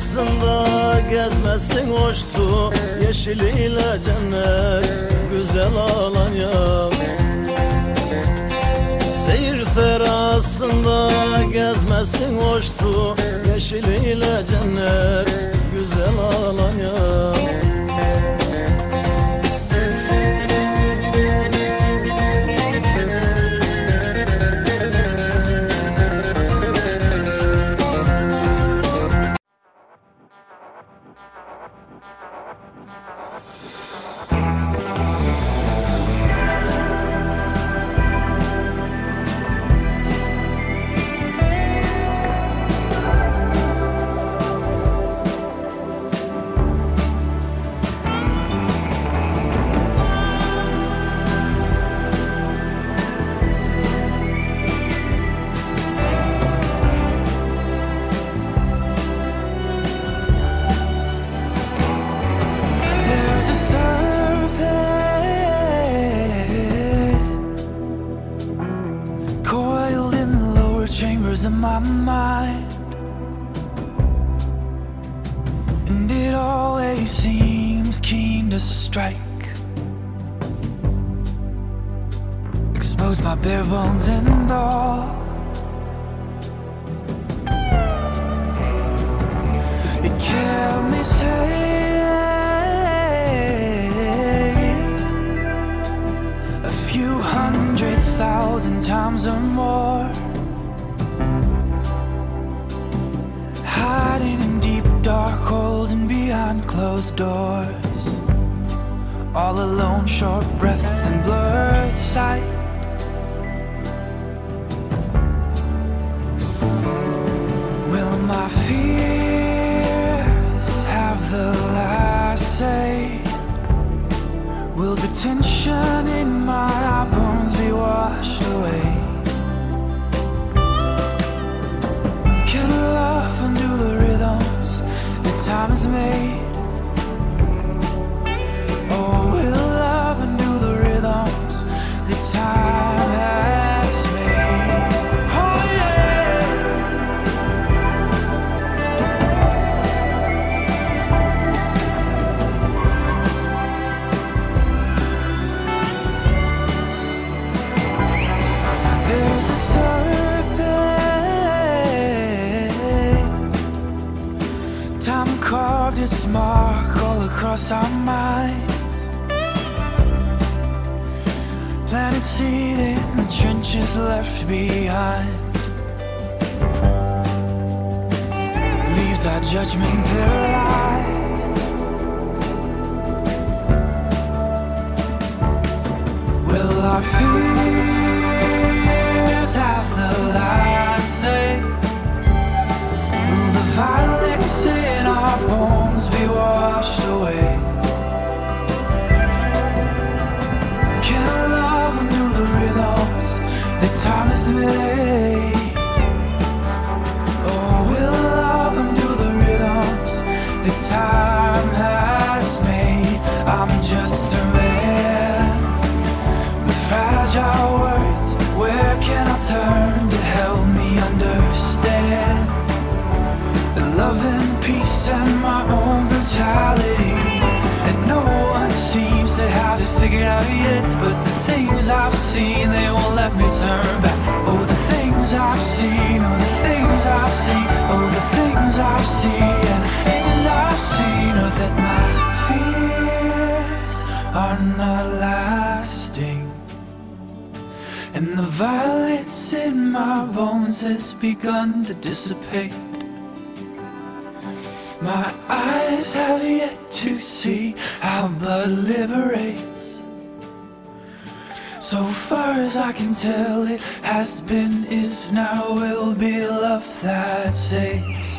arasında gezmesin hoştu, yeşiliyle cennet güzel Alanya. Seyir terasında gezmesin hoştu, yeşiliyle cennet güzel Alanya. In my mind, and it always seems keen to strike, expose my bare bones and all. It kept me safe a few 100,000 times or more, hiding in deep dark holes and behind closed doors, all alone, short breath and blurred sight. Will my fears have the last say? Will the tension in my bones be washed away? Can love undo the rhythms that time has made? Oh, will love undo the rhythms that time has made? Oh yeah. There's a time carved its mark all across our minds, planted seed in the trenches left behind, leaves our judgment paralyzed. Will our fears have the last say? Will the violence in our bones be washed away? Can love undo the rhythms that time has made? Oh, will love undo the rhythms that time has made? I'm just a man with fragile words. Where can I turn to help me understand love and peace and my own brutality? And no one seems to have it figured out yet, but the things I've seen, they won't let me turn back. Oh, the things I've seen, oh, the things I've seen, oh, the things I've seen, and the things I've seen are that my fears are not lasting, and the violence in my bones has begun to dissipate. My eyes have yet to see how blood liberates. So far as I can tell, it has been, is, now will be love that saves.